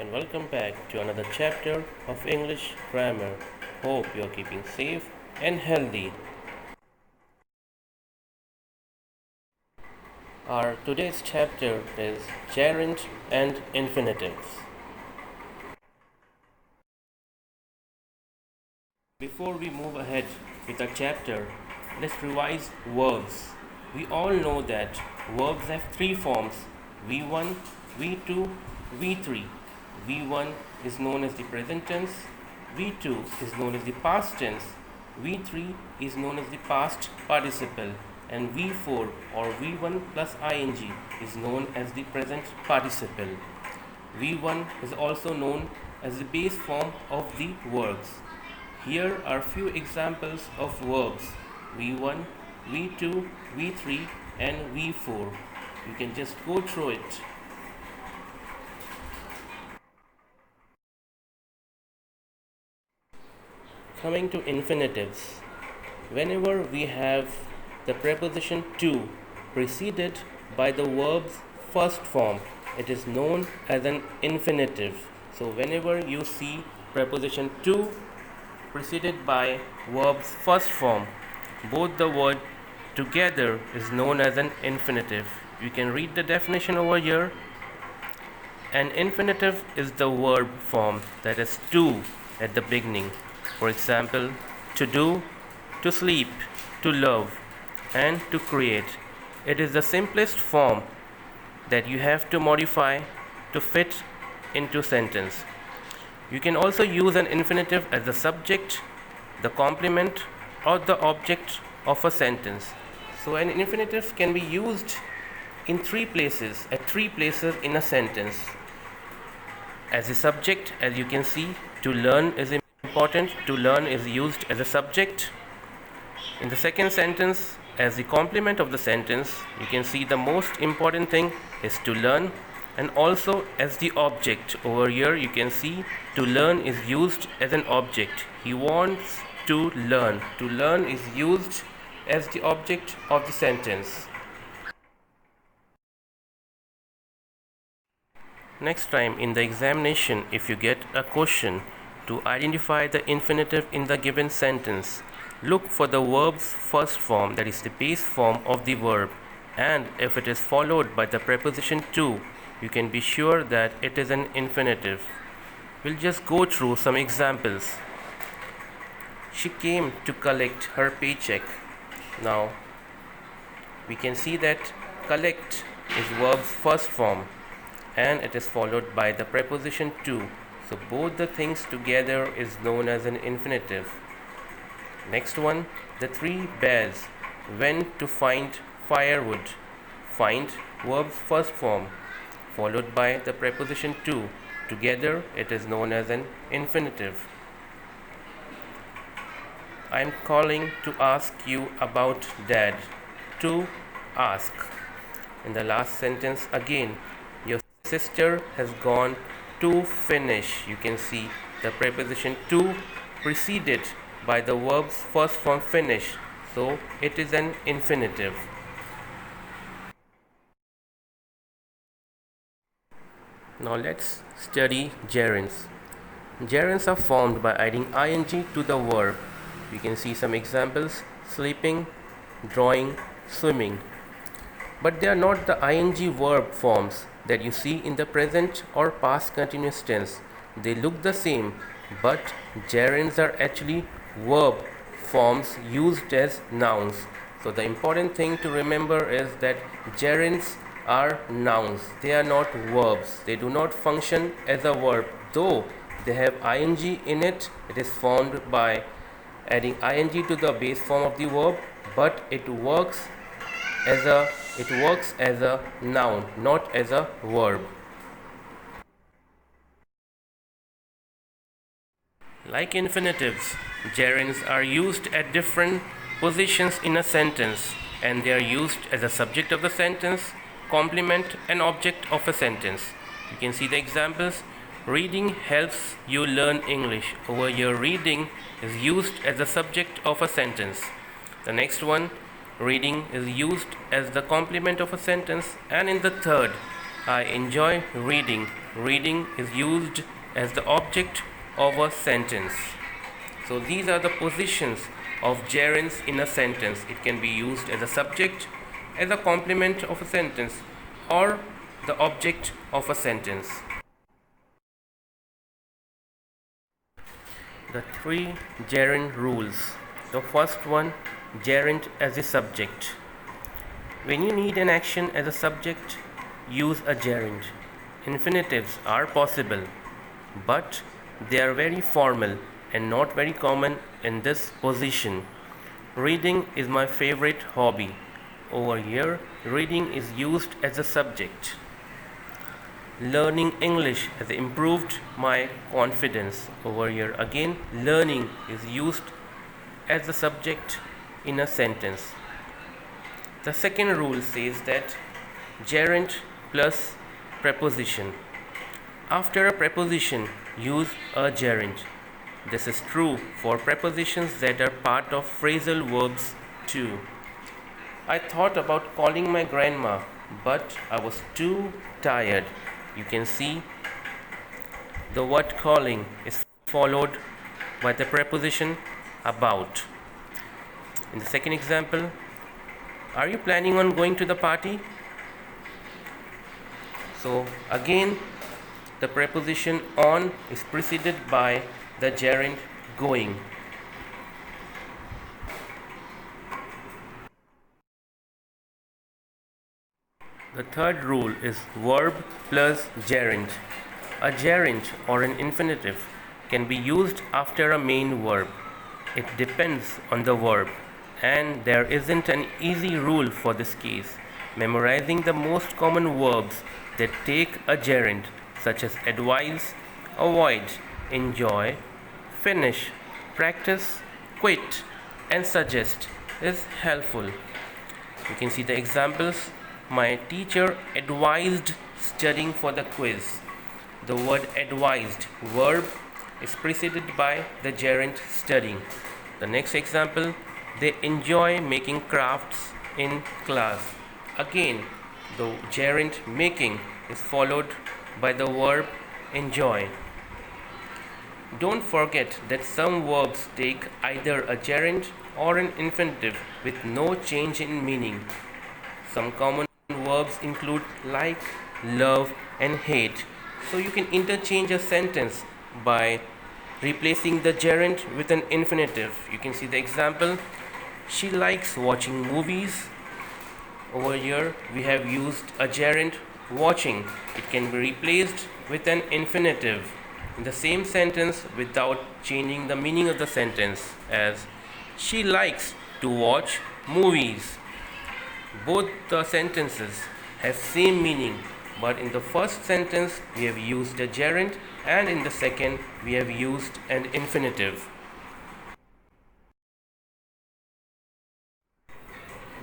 and welcome back to another chapter of English grammar. Hope you're keeping safe and healthy. Our today's chapter is gerund and infinitives. Before we move ahead with our chapter, let's revise verbs. We all know that verbs have three forms: V1, V2, V3. V1 is known as the present tense, V2 is known as the past tense, V3 is known as the past participle, and V4 or V1 plus ing is known as the present participle. V1 is also known as the base form of the verbs. Here are few examples of verbs: V1, V2, V3 and V4. You can just go through it. Coming to infinitives, whenever we have the preposition to preceded by the verb's first form, it is known as an infinitive. So whenever you see preposition to preceded by verb's first form, both the word together is known as an infinitive. You can read the definition over here. An infinitive is the verb form that is to at the beginning. For example, to do, to sleep, to love, and to create. It is the simplest form that you have to modify to fit into sentence. You can also use an infinitive as the subject, the complement, or the object of a sentence. So an infinitive can be used in at three places in a sentence. As a subject, as you can see, to learn is important. To learn is used as a subject. In the second sentence, as the complement of the sentence, you can see the most important thing is to learn, and also as the object. Over here you can see to learn is used as an object. He wants to learn. To learn is used as the object of the sentence. Next time in the examination, if you get a question to identify the infinitive in the given sentence, look for the verb's first form, that is the base form of the verb, and if it is followed by the preposition to, you can be sure that it is an infinitive. We'll just go through some examples. She came to collect her paycheck. Now we can see that collect is verb's first form and it is followed by the preposition to. So both the things together is known as an infinitive. Next one, the three bears went to find firewood. Find verb's first form followed by the preposition to. Together it is known as an infinitive. I am calling to ask you about Dad. To ask. In the last sentence again, your sister has gone to finish. You can see the preposition to preceded by the verb's first form finish. So it is an infinitive. Now let's study gerunds. Gerunds are formed by adding ing to the verb. You can see some examples: sleeping, drawing, swimming. But they are not the ing verb forms that you see in the present or past continuous tense. They look the same, but gerunds are actually verb forms used as nouns. So the important thing to remember is that gerunds are nouns. They are not verbs. They do not function as a verb. Though they have ing in it, it is formed by adding ing to the base form of the verb, but it works as a noun, not as a verb. Like infinitives, gerunds are used at different positions in a sentence, and they are used as a subject of the sentence, complement, and object of a sentence. You can see the examples. Reading helps you learn English. Over here, reading is used as the subject of a sentence. The next one, reading is used as the complement of a sentence, and in the third, I enjoy reading. Reading is used as the object of a sentence. So these are the positions of gerunds in a sentence. It can be used as a subject, as a complement of a sentence, or the object of a sentence. The three gerund rules. The first one, gerund as a subject. When you need an action as a subject, use a gerund. Infinitives are possible, but they are very formal and not very common in this position. Reading is my favorite hobby. Over here, reading is used as a subject. Learning English has improved my confidence. Over here again, learning is used as a subject in a sentence. The second rule says that gerund plus preposition. After a preposition, use a gerund. This is true for prepositions that are part of phrasal verbs too. I thought about calling my grandma, but I was too tired. You can see the word calling is followed by the preposition about. In the second example, are you planning on going to the party? So again, the preposition on is preceded by the gerund going. The third rule is verb plus gerund. A gerund or an infinitive can be used after a main verb. It depends on the verb, and there isn't an easy rule for this case. Memorizing the most common verbs that take a gerund, such as advise, avoid, enjoy, finish, practice, quit, and suggest, is helpful. You can see the examples. My teacher advised studying for the quiz. The word advised, verb, is preceded by the gerund studying. The next example, they enjoy making crafts in class. Again, the gerund making is followed by the verb enjoy. Don't forget that some verbs take either a gerund or an infinitive with no change in meaning. Some common verbs include like, love, and hate. So you can interchange a sentence by replacing the gerund with an infinitive. You can see the example. She likes watching movies. Over here we have used a gerund watching. It can be replaced with an infinitive in the same sentence without changing the meaning of the sentence, as she likes to watch movies. Both the sentences have same meaning, but in the first sentence we have used a gerund, and in the second we have used an infinitive.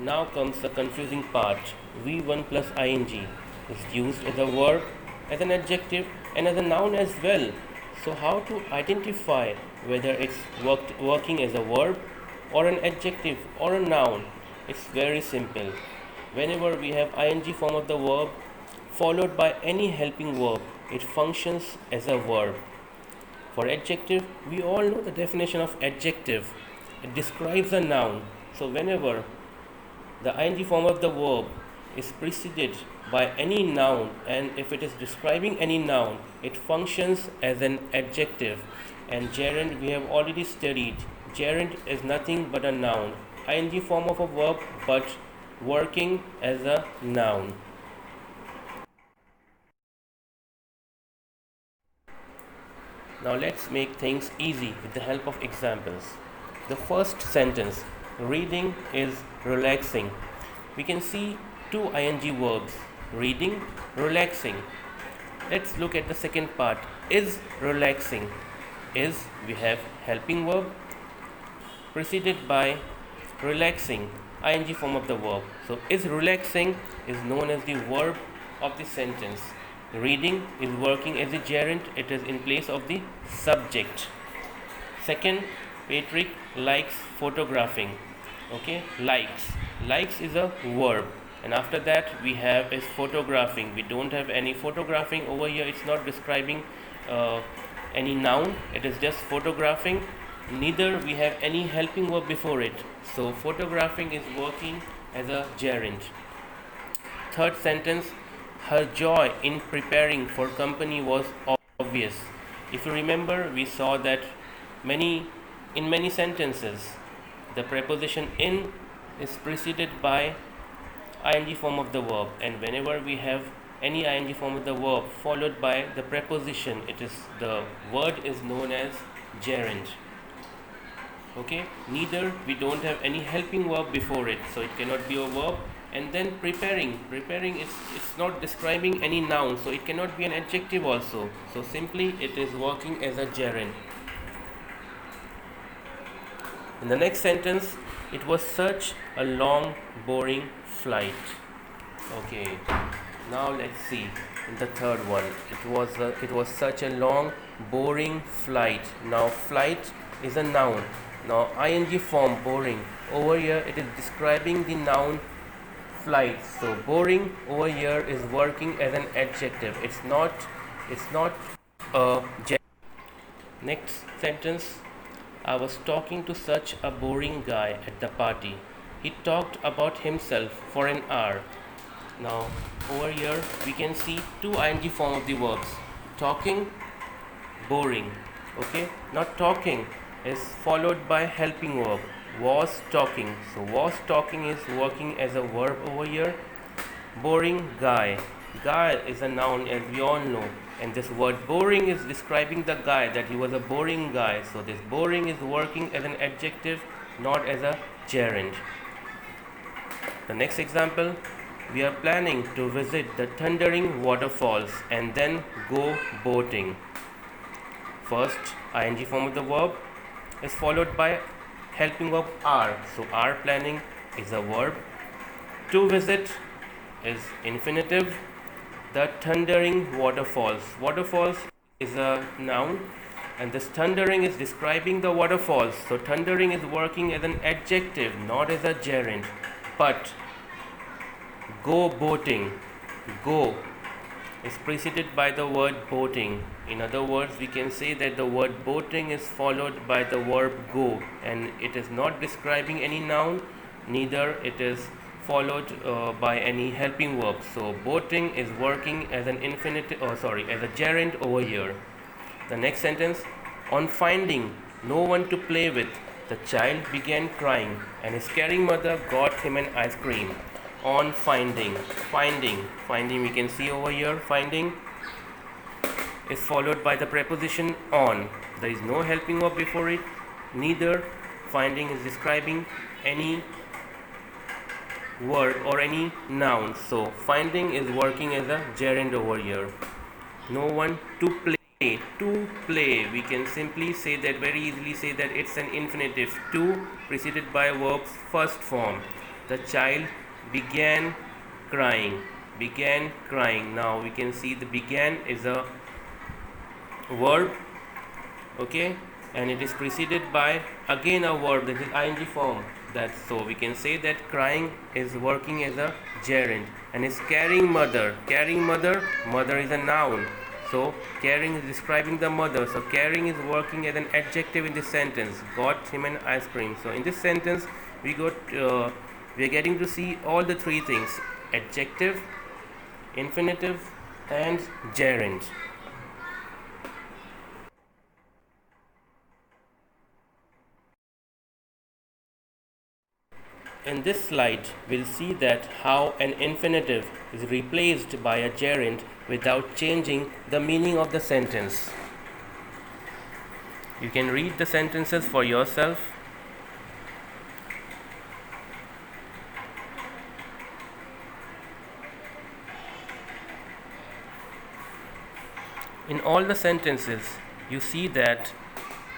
Now comes the confusing part. V1 plus ing is used as a verb, as an adjective, and as a noun as well. So how to identify whether it's working as a verb or an adjective or a noun? It's very simple. Whenever we have ing form of the verb followed by any helping verb, it functions as a verb. For adjective, we all know the definition of adjective. It describes a noun. So whenever the ing form of the verb is preceded by any noun, and if it is describing any noun, it functions as an adjective. And gerund we have already studied. Gerund is nothing but a noun. Ing form of a verb, but working as a noun. Now let's make things easy with the help of examples. The first sentence, reading is relaxing. We can see two ing verbs, reading, relaxing. Let's look at the second part, is relaxing. Is, we have helping verb preceded by relaxing, ing form of the verb. So is relaxing is known as the verb of the sentence. Reading is working as a gerund, it is in place of the subject. Second, Patrick likes photographing. Okay, likes is a verb. And after that we have is photographing. We don't have any photographing over here. It's not describing uh, any noun, it is just photographing. Neither we have any helping verb before it, so photographing is working as a gerund. Third sentence, her joy in preparing for company was obvious. If you remember, we saw that in many sentences the preposition in is preceded by ing form of the verb, and whenever we have any ing form of the verb followed by the preposition, it is the word is known as gerund. Okay, neither we don't have any helping verb before it, so it cannot be a verb. And then preparing is, it's not describing any noun, so it cannot be an adjective also, so simply it is working as a gerund. In the next sentence, it was such a long boring flight. Okay, now let's see in the third one, it was such a long boring flight. Now flight is a noun. Now ing form boring, over here it is describing the noun flight, so boring over here is working as an adjective. It's not a next sentence, I was talking to such a boring guy at the party. He talked about himself for an hour. Now over here we can see two ing form of the verbs, talking, boring. Okay, now talking is followed by helping verb, was talking, so was talking is working as a verb over here. Boring guy, guy is a noun as we all know, and this word boring is describing the guy, that he was a boring guy, so this boring is working as an adjective, not as a gerund. The next example, we are planning to visit the thundering waterfalls and then go boating. First ing form of the verb is followed by helping verb are, so are planning is a verb. To visit is infinitive. The thundering waterfalls, waterfalls is a noun, and this thundering is describing the waterfalls, so thundering is working as an adjective, not as a gerund. But go boating, go is preceded by the word boating. In other words, we can say that the word boating is followed by the verb go, and it is not describing any noun, neither it is followed by any helping verb. So boating is working as an infinitive, as a gerund over here. The next sentence, on finding no one to play with, the child began crying, and his caring mother got him an ice cream. On finding, we can see over here, finding is followed by the preposition on. There is no helping verb before it, neither finding is describing any word or any noun, so finding is working as a gerund over here. No one to play, we can simply say that, very easily say that it's an infinitive, to preceded by verb's first form. The child began crying, now we can see the began is a verb, okay, and it is preceded by again a verb, that is ing form. That, so we can say that crying is working as a gerund, and is carrying mother, mother is a noun, so carrying is describing the mother, so carrying is working as an adjective in this sentence. Got him an ice cream. So in this sentence we are getting to see all the three things: adjective, infinitive, and gerund. In this slide, we'll see that how an infinitive is replaced by a gerund without changing the meaning of the sentence. You can read the sentences for yourself. In all the sentences, you see that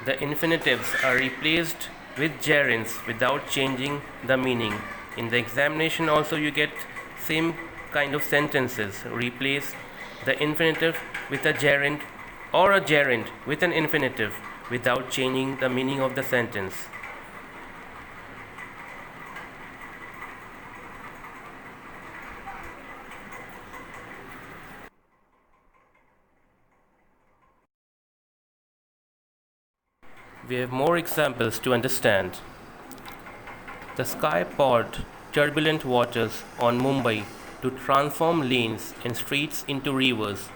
the infinitives are replaced with gerunds without changing the meaning. In the examination also you get same kind of sentences. Replace the infinitive with a gerund or a gerund with an infinitive without changing the meaning of the sentence. We have more examples to understand. The sky poured turbulent waters on Mumbai to transform lanes and streets into rivers.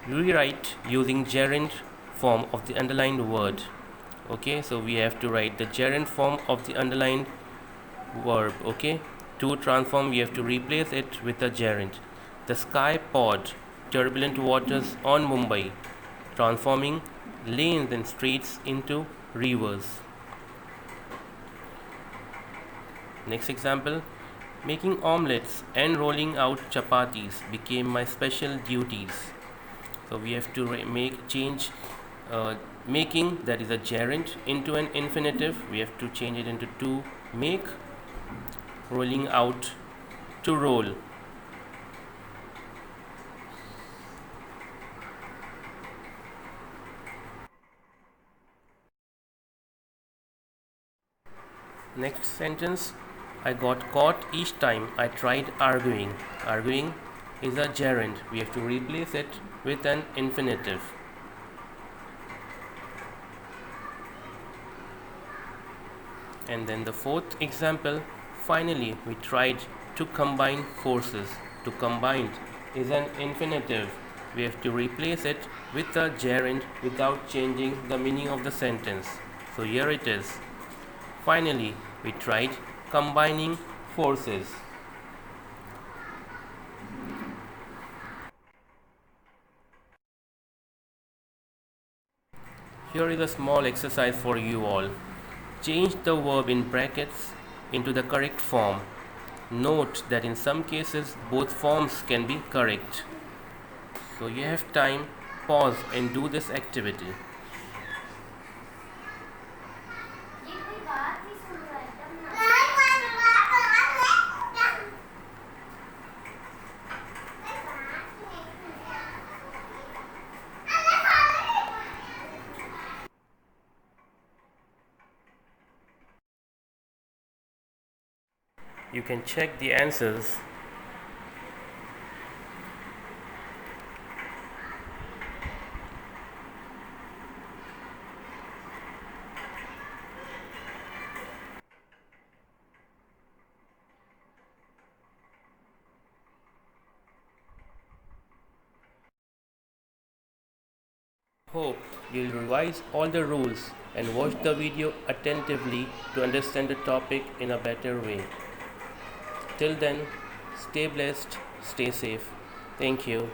Rewrite using gerund form of the underlined word. Okay, so we have to write the gerund form of the underlined verb. Okay, to transform we have to replace it with a gerund. The sky poured turbulent waters on Mumbai, transforming lanes and streets into rivers. Next example, making omelets and rolling out chapatis became my special duties. So we have to change making, that is a gerund, into an infinitive. We have to change it into to make, rolling out, to roll. Next sentence, I got caught each time I tried arguing. Arguing is a gerund. We have to replace it with an infinitive. And then the fourth example, finally we tried to combine forces. To combine is an infinitive. We have to replace it with a gerund without changing the meaning of the sentence. So here it is. Finally, we tried combining forces. Here is a small exercise for you all. Change the verb in brackets into the correct form. Note that in some cases both forms can be correct. So you have time, pause and do this activity. You can check the answers. Hope you'll revise all the rules and watch the video attentively to understand the topic in a better way. Till then, stay blessed, stay safe. Thank you.